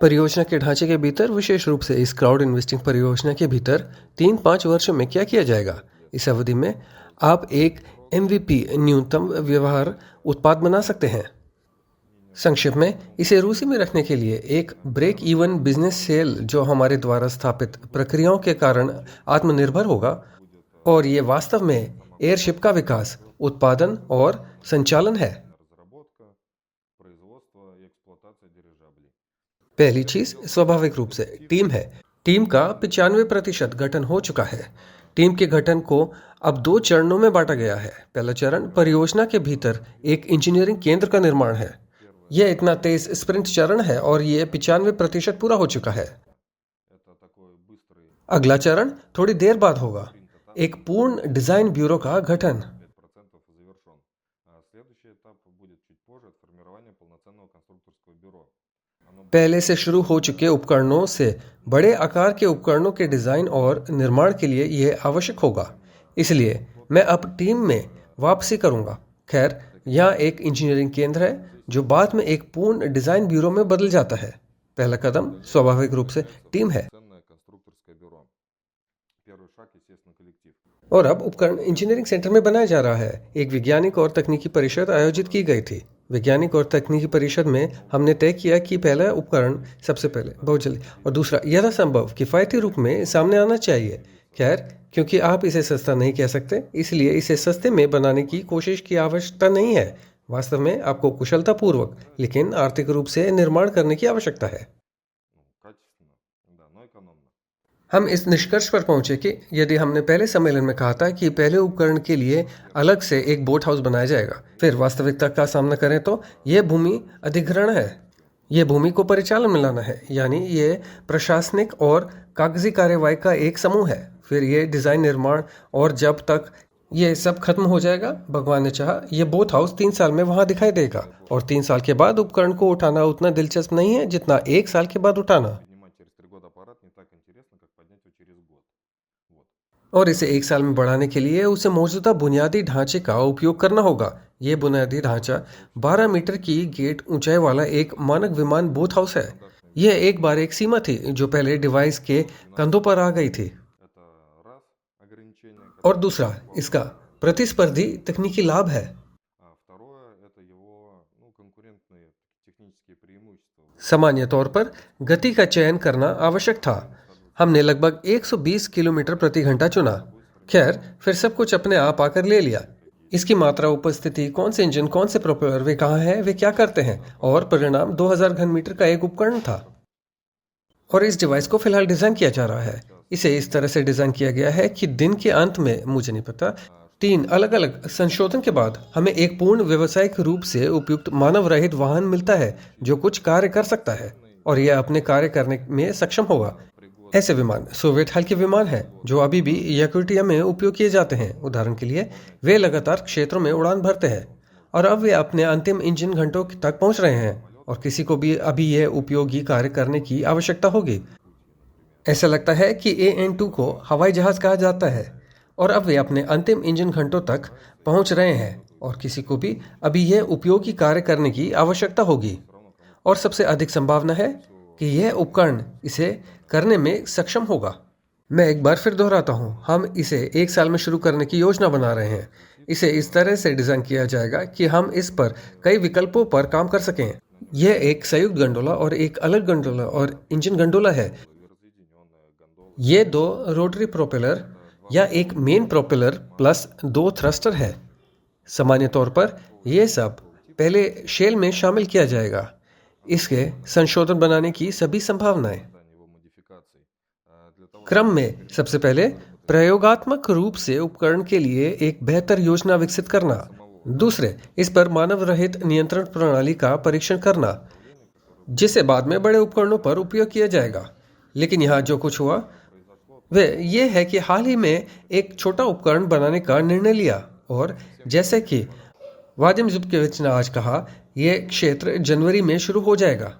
परियोजना के ढांचे के भीतर, विशेष रूप से इस क्राउड इन्वेस्टिंग परियोजना के भीतर 3-5 वर्षों में क्या किया जाएगा? इस अवधि में आप एक एमवीपी न्यूनतम व्यवहार उत्पाद बना सकते हैं। संक्षेप में, इसे रूसी में रखने के लिए एक ब्रेक इवन बिजनेस सेल जो हमारे द्वारा स्थापित प्रक्रियाओं के कारण आत्मनिर्भर होगा, और ये वास्तव में एयरशिप का विकास, उत्पादन और संचालन है। पहली चीज स्वाभाविक रूप से टीम है। टीम का 95% गठन हो चुका है। टीम के गठन को अब 2 चरणों में बांटा गया है। पहला चरण परियोजना के भीतर एक इंजीनियरिंग केंद्र का निर्माण है। यह इतना तेज स्प्रिंट चरण है और यह 95% पूरा हो चुका है। अगला चरण थोड़ी देर बाद होगा, एक पूर्ण डिजाइन ब्यूरो का गठन। पहले से शुरू हो चुके उपकरणों से बड़े आकार के उपकरणों के डिजाइन और निर्माण के लिए यह आवश्यक होगा। इसलिए मैं अब टीम में वापसी करूंगा। खैर, यहाँ एक इंजीनियरिंग केंद्र है जो बाद में एक पूर्ण डिजाइन ब्यूरो में बदल जाता है। पहला कदम स्वाभाविक रूप से टीम है। और अब उपकरण इंजीनियरिंग सेंटर में बनाया जा रहा है। एक वैज्ञानिक और तकनीकी परिषद आयोजित की गई थी। वैज्ञानिक और तकनीकी परिषद में हमने तय किया कि पहला उपकरण सबसे पहले बहुत जल्दी और दूसरा यथासंभव किफायती रूप में सामने आना चाहिए। खैर, क्योंकि आप इसे सस्ता नहीं कह सकते, इसलिए इसे सस्ते में बनाने की कोशिश की आवश्यकता नहीं है। वास्तव में आपको कुशलतापूर्वक लेकिन आर्थिक रूप से निर्माण करने की आवश्यकता है। हम इस निष्कर्ष पर पहुंचे कि यदि हमने पहले सम्मेलन में कहा था कि पहले उपकरण के लिए अलग से एक बोट हाउस बनाया जाएगा, फिर वास्तविकता का सामना करें तो यह भूमि अधिग्रहण है। यह भूमि को परिचालन में लाना है, यानी यह प्रशासनिक और कागजी कार्यवाही का एक समूह है। फिर यह डिजाइन, निर्माण, और जब तक यह सब खत्म हो जाएगा, भगवान ने चाहा, यह बोट हाउस 3 साल में वहां दिखाई देगा। और 3 साल के बाद उपकरण को उठाना उतना दिलचस्प नहीं है जितना 1 साल के बाद उठाना। और इसे 1 साल में बढ़ाने के लिए उसे मौजूदा बुनियादी ढांचे का उपयोग करना होगा। ये बुनियादी ढांचा 12 मीटर की गेट ऊंचाई वाला एक मानक विमान बोट हाउस है। यह एक बार एक सीमा थी जो पहले डिवाइस के कंधों पर आ गई थी। और दूसरा, इसका प्रतिस्पर्धी तकनीकी लाभ है। सामान्य तौर पर गति का चयन करना आवश्यक था। हमने लगभग 120 किलोमीटर प्रति घंटा चुना। खैर, फिर सब कुछ अपने आप आकर ले लिया। इसकी मात्रा, उपस्थिति, कौन से इंजन, कौन से प्रोपेलर, वे कहाँ हैं, वे क्या करते हैं, और परिणाम 2000 घन मीटर का एक उपकरण था। और इस डिवाइस को फिलहाल डिजाइन किया जा रहा है। इसे इस तरह से डिजाइन किया गया है कि दिन के अंत में, मुझे नहीं पता, 3 अलग अलग संशोधन के बाद हमें एक पूर्ण व्यावसायिक रूप से उपयुक्त मानव रहित वाहन मिलता है जो कुछ कार्य कर सकता है और यह अपने कार्य करने में सक्षम होगा। ऐसे विमान सोवियत हाल के विमान हैं जो अभी भी याकुटिया में उपयोग किए जाते हैं। उदाहरण के लिए, वे लगातार क्षेत्रों में उड़ान भरते हैं और अब वे अपने अंतिम इंजन घंटों तक पहुंच रहे हैं और किसी को भी अभी यह उपयोगी कार्य करने की आवश्यकता होगी। ऐसा लगता है कि AN2 को हवाई जहाज कहा जाता है और अब वे अपने अंतिम इंजन घंटों तक पहुंच रहे हैं और किसी को भी अभी यह उपयोगी कार्य करने की आवश्यकता होगी। और सबसे अधिक संभावना है कि यह उपकरण इसे करने में सक्षम होगा। मैं एक बार फिर दोहराता हूं, हम इसे 1 साल में शुरू करने की योजना बना रहे हैं। इसे इस तरह से डिजाइन किया जाएगा कि हम इस पर कई विकल्पों पर काम कर सकें। यह एक संयुक्त गंडोला और एक अलग गंडोला और इंजन गंडोला है। ये 2 रोटरी प्रोपेलर या एक मेन प्रोपेलर प्लस 2 थ्रस्टर है। सामान्य तौर पर यह सब पहले शेल में शामिल किया जाएगा। इसके संशोधन बनाने की सभी संभावनाएं। क्रम में सबसे पहले प्रयोगात्मक रूप से उपकरण के लिए एक बेहतर योजना विकसित करना। दूसरे, इस पर मानव रहित नियंत्रण प्रणाली का परीक्षण करना जिसे बाद में बड़े उपकरणों पर उपयोग किया जाएगा। लेकिन यहाँ जो कुछ हुआ वह यह है कि हाल ही में एक छोटा उपकरण बनाने का निर्णय लिया और जैसे कि वादिम जुब्केविच ने आज कहा, यह क्षेत्र जनवरी में शुरू हो जाएगा।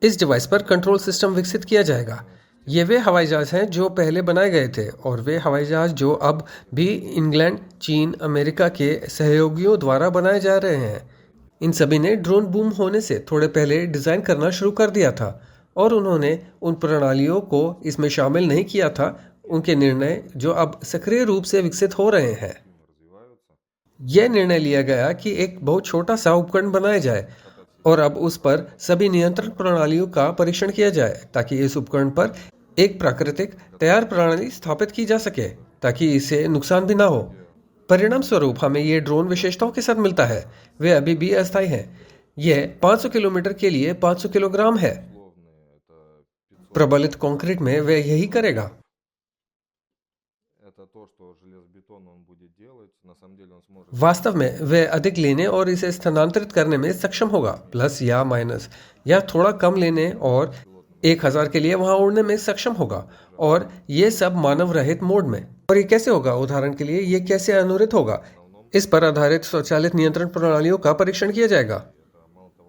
इस डिवाइस पर कंट्रोल सिस्टम विकसित किया जाएगा। ये वे हवाई जहाज हैं जो पहले बनाए गए थे और वे हवाई जहाज जो अब भी इंग्लैंड, चीन, अमेरिका के सहयोगियों द्वारा बनाए जा रहे हैं। इन सभी ने ड्रोन बूम होने से थोड़े पहले डिजाइन करना शुरू कर दिया था और उन्होंने उन प्रणालियों को इसमें शामिल नहीं किया था, उनके निर्णय जो अब सक्रिय रूप से विकसित हो रहे हैं। यह निर्णय लिया गया कि एक बहुत छोटा सा उपकरण बनाया जाए और अब उस पर सभी नियंत्रण प्रणालियों का परीक्षण किया जाए ताकि इस उपकरण पर एक प्राकृतिक तैयार प्रणाली स्थापित की जा सके ताकि इसे नुकसान भी ना हो। परिणाम स्वरूप हमें ये ड्रोन विशेषताओं के साथ मिलता है। वे अभी भी अस्थायी हैं। यह 500 किलोमीटर के लिए 500 किलोग्राम है। प्रबलित कंक्रीट में वह यही करेगा। वास्तव में वह अधिक लेने और इसे स्थानांतरित करने में सक्षम होगा, प्लस या माइनस, या थोड़ा कम लेने और 1000 के लिए वहां उड़ने में सक्षम होगा, और ये सब मानव रहित मोड में। और ये कैसे होगा? उदाहरण के लिए ये कैसे अनुरित होगा? इस पर आधारित स्वचालित नियंत्रण प्रणालियों का परीक्षण किया जाएगा।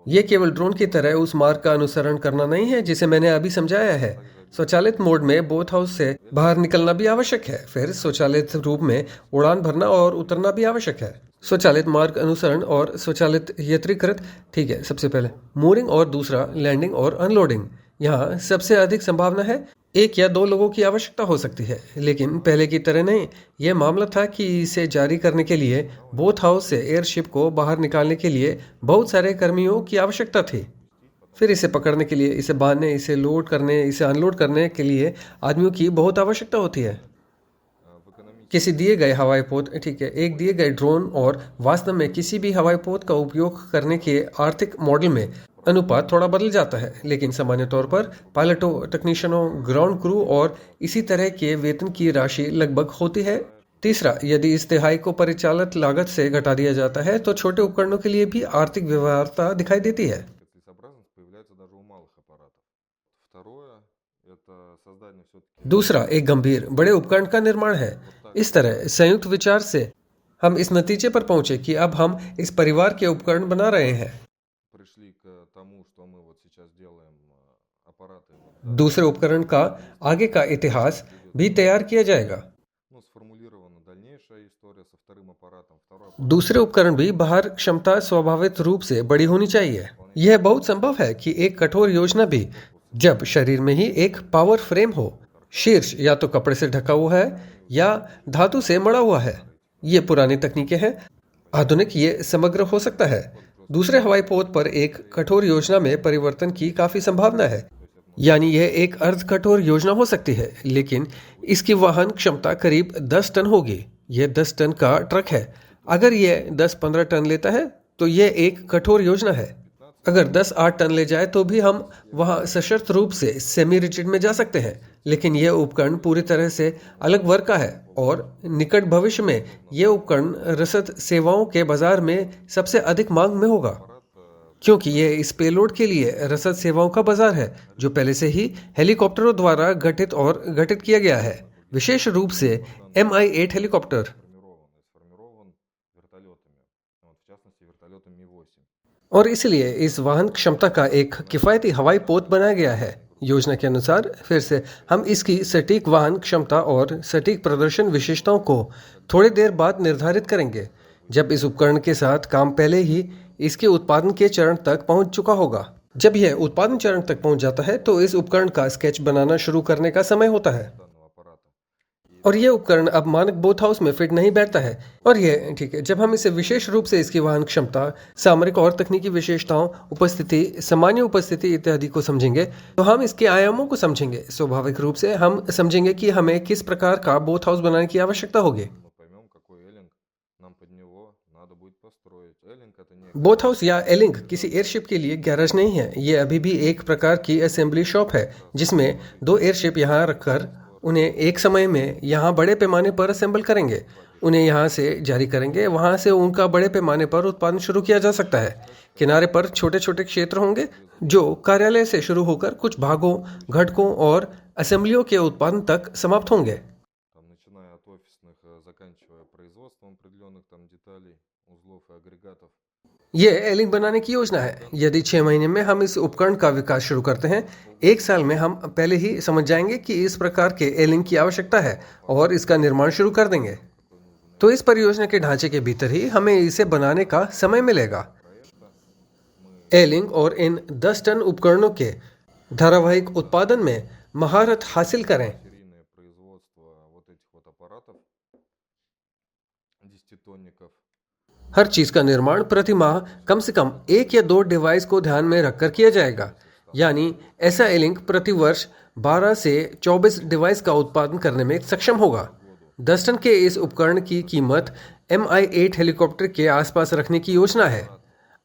ये केवल ड्रोन की तरह उस मार्ग का अनुसरण करना नहीं है जिसे मैंने अभी समझाया है। स्वचालित मोड में बोथ हाउस से बाहर निकलना भी आवश्यक है, फिर स्वचालित रूप में उड़ान भरना और उतरना भी आवश्यक है। स्वचालित मार्ग अनुसरण और स्वचालित यंत्रीकृत। ठीक है, सबसे पहले मूरिंग और दूसरा लैंडिंग और अनलोडिंग। यहाँ सबसे अधिक संभावना है 1 या 2 लोगों की आवश्यकता हो सकती है, लेकिन पहले की तरह नहीं। यह मामला था कि इसे जारी करने के लिए बोथ हाउस से एयरशिप को बाहर निकालने के लिए बहुत सारे कर्मियों की आवश्यकता थी। फिर इसे पकड़ने के लिए, इसे बांधने, इसे लोड करने, इसे अनलोड करने के लिए आदमियों की बहुत आवश्यकता होती है। किसी दिए गए हवाई पोत, ठीक है, एक दिए गए ड्रोन और वास्तव में किसी भी हवाई पोत का उपयोग करने के आर्थिक मॉडल में अनुपात थोड़ा बदल जाता है, लेकिन सामान्य तौर पर पायलटों, तकनीशियनों, ग्राउंड क्रू और इसी तरह के वेतन की राशि लगभग होती है। तीसरा, यदि इस तिहाई को परिचालित लागत से घटा दिया जाता है तो छोटे उपकरणों के लिए भी आर्थिक व्यवहार्यता दिखाई देती है। दूसरा, एक गंभीर बड़े उपकरण का निर्माण है। इस तरह संयुक्त विचार से हम इस नतीजे पर पहुंचे कि अब हम इस परिवार के उपकरण बना रहे हैं। दूसरे उपकरण का आगे का इतिहास भी तैयार किया जाएगा। दूसरे उपकरण भी बाहर क्षमता स्वाभाविक रूप से बड़ी होनी चाहिए। यह बहुत संभव है कि एक कठोर योजना भी, जब शरीर में ही एक पावर फ्रेम हो, शीर्ष या तो कपड़े से ढका हुआ है या धातु से मड़ा हुआ है। ये पुरानी तकनीकें हैं, आधुनिक ये समग्र हो सकता है। दूसरे हवाई पोत पर एक कठोर योजना में परिवर्तन की काफी संभावना है, यानी यह एक अर्ध कठोर योजना हो सकती है, लेकिन इसकी वाहन क्षमता करीब 10 टन होगी। यह 10 टन का ट्रक है। अगर यह 10-15 टन लेता है तो यह एक कठोर योजना है। अगर 10-8 टन ले जाए तो भी हम वहां सशर्त रूप से सेमी रिजिड में जा सकते हैं, लेकिन यह उपकरण पूरी तरह से अलग वर्ग का है और निकट भविष्य में यह उपकरण रसद सेवाओं के बाजार में सबसे अधिक मांग में होगा, क्योंकि यह इस पेलोड के लिए रसद सेवाओं का बाजार है जो पहले से ही हेलीकॉप्टरों द्वारा गठित किया गया है, विशेष रूप से Mi-8 हेलीकॉप्टर। और इसलिए इस वाहन क्षमता का एक किफायती हवाई पोत बनाया गया है। योजना के अनुसार फिर से हम इसकी सटीक वाहन क्षमता और सटीक प्रदर्शन विशेषताओं को थोड़ी देर बाद निर्धारित करेंगे, जब इस उपकरण के साथ काम पहले ही इसके उत्पादन के चरण तक पहुंच चुका होगा। जब यह उत्पादन चरण तक पहुंच जाता है तो इस उपकरण का स्केच बनाना शुरू करने का समय होता है, और यह उपकरण अब मानक बोथ हाउस में फिट नहीं बैठता है। और यह ठीक है, जब हम इसे विशेष रूप से इसकी वाहन क्षमता, सामरिक और तकनीकी विशेषताओं, उपस्थिति, सामान्य उपस्थिति इत्यादि को समझेंगे तो हम इसके आयामों को समझेंगे। स्वाभाविक रूप से हम समझेंगे कि हमें किस प्रकार का बोथ हाउस बनाने की आवश्यकता होगी। बोथ हाउस या एलिंग किसी एयरशिप के लिए गैरेज नहीं है। यह अभी भी एक प्रकार की असेंबली शॉप है जिसमें 2 एयरशिप यहाँ रखकर उन्हें एक समय में यहाँ बड़े पैमाने पर असेंबल करेंगे, उन्हें यहाँ से जारी करेंगे, वहाँ से उनका बड़े पैमाने पर उत्पादन शुरू किया जा सकता है। किनारे पर छोटे छोटे क्षेत्र होंगे जो कार्यालय से शुरू होकर कुछ भागों, घटकों और असेंबलियों के उत्पादन तक समाप्त होंगे। ये एलिंग बनाने की योजना है। यदि 6 महीने में हम इस उपकरण का विकास शुरू करते हैं, 1 साल में हम पहले ही समझ जाएंगे कि इस प्रकार के एलिंग की आवश्यकता है और इसका निर्माण शुरू कर देंगे। तो इस परियोजना के ढांचे के भीतर ही हमें इसे बनाने का समय मिलेगा। एलिंग और इन 10 टन उपकरणों के धारावाहिक उत्पादन में महारत हासिल करें। серийное производство вот этих вот аппаратов 10-тонников. हर चीज का निर्माण प्रति माह कम से कम 1 या 2 डिवाइस को ध्यान में रखकर किया जाएगा। यानी ऐसा एलिंक प्रति वर्ष 12 से 24 डिवाइस का उत्पादन करने में सक्षम होगा। 10 टन के इस उपकरण की कीमत Mi-8 हेलीकॉप्टर के आसपास रखने की योजना है।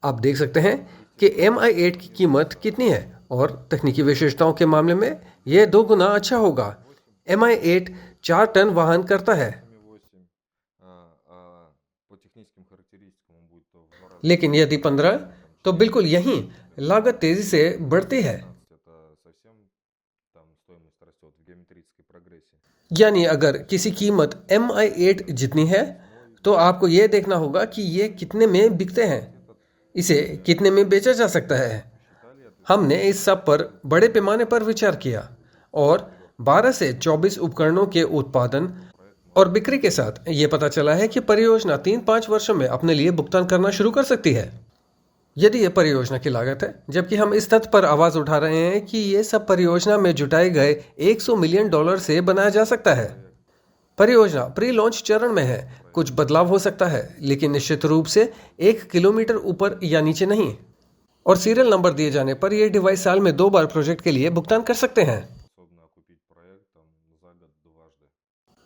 आप देख सकते हैं कि Mi-8 की कीमत कितनी है और तकनीकी विशेषताओं के मामले में यह 2 गुना अच्छा होगा। Mi-8 4 टन वहन करता है, По техническим характеристикам он будет в 2 раза. लेकिन यदि 15 तो बिल्कुल यहीं लागत तेजी से बढ़ती है। Это совсем там стоимость растет в геометрической прогрессии. यानी अगर किसी कीमत Mi-8 जितनी है तो आपको यह देखना होगा कि ये कितने में बिकते हैं, इसे कितने में बेचा जा सकता है। हमने इस सब पर बड़े पैमाने पर विचार किया और 12 से 24 उपकरणों के उत्पादन और बिक्री के साथ ये पता चला है कि परियोजना 3-5 वर्षों में अपने लिए भुगतान करना शुरू कर सकती है। यदि यह परियोजना की लागत है, जबकि हम इस तथ्य पर आवाज उठा रहे हैं कि ये सब परियोजना में जुटाए गए $100 मिलियन से बनाया जा सकता है। परियोजना प्री लॉन्च चरण में है, कुछ बदलाव हो सकता है, लेकिन निश्चित रूप से 1 किलोमीटर ऊपर या नीचे नहीं। और सीरियल नंबर दिए जाने पर यह डिवाइस साल में 2 बार प्रोजेक्ट के लिए भुगतान कर सकते हैं। Способна окупить проект там за год дважды.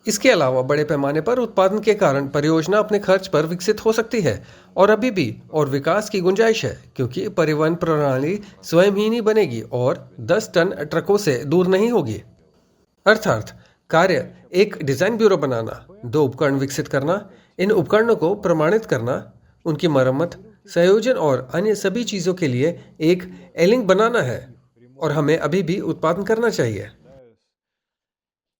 इसके अलावा बड़े पैमाने पर उत्पादन के कारण परियोजना अपने खर्च पर विकसित हो सकती है और अभी भी और विकास की गुंजाइश है, क्योंकि परिवहन प्रणाली स्वयं ही नहीं बनेगी और 10 टन ट्रकों से दूर नहीं होगी। अर्थात कार्य एक डिजाइन ब्यूरो बनाना, 2 उपकरण विकसित करना, इन उपकरणों को प्रमाणित करना, उनकी मरम्मत, संयोजन और अन्य सभी चीजों के लिए एक एलिंग बनाना है और हमें अभी भी उत्पादन करना चाहिए।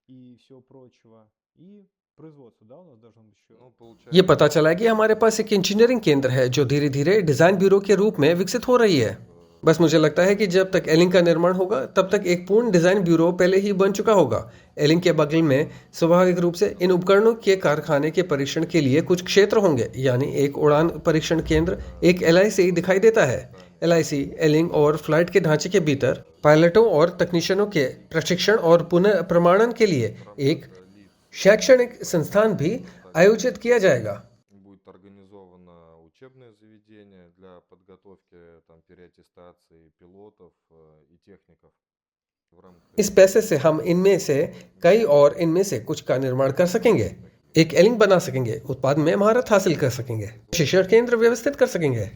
и всего прочего. И производство, да, у нас должно быть еще. Ну, получается, ये पता चला है कि हमारे पास एक इंजीनियरिंग केंद्र है जो धीरे धीरे डिजाइन ब्यूरो के रूप में विकसित हो रही है। बस मुझे लगता है कि जब तक एलिंग का निर्माण होगा तब तक एक पूर्ण डिजाइन ब्यूरो पहले ही बन चुका होगा। एलिंग के बगल में स्वाभाविक रूप से इन उपकरणों के कारखाने के परीक्षण के लिए कुछ क्षेत्र होंगे, यानी एक उड़ान परीक्षण केंद्र, एक LIC दिखाई देता है। LIC, एलिंग और फ्लाइट के ढांचे के भीतर पायलटों और तकनीशियनों के प्रशिक्षण और पुनः प्रमाणन के लिए एक शैक्षणिक संस्थान भी आयोजित किया जाएगा। будет организовано учебное заведение для подготовки там переаттестации пилотов и техников в рамках. इस पैसे से हम इनमें से कई और इनमें से कुछ का निर्माण कर सकेंगे, एक एलिंग बना सकेंगे, उत्पादन में महारत हासिल कर सकेंगे, शिक्षण केंद्र व्यवस्थित कर सकेंगे।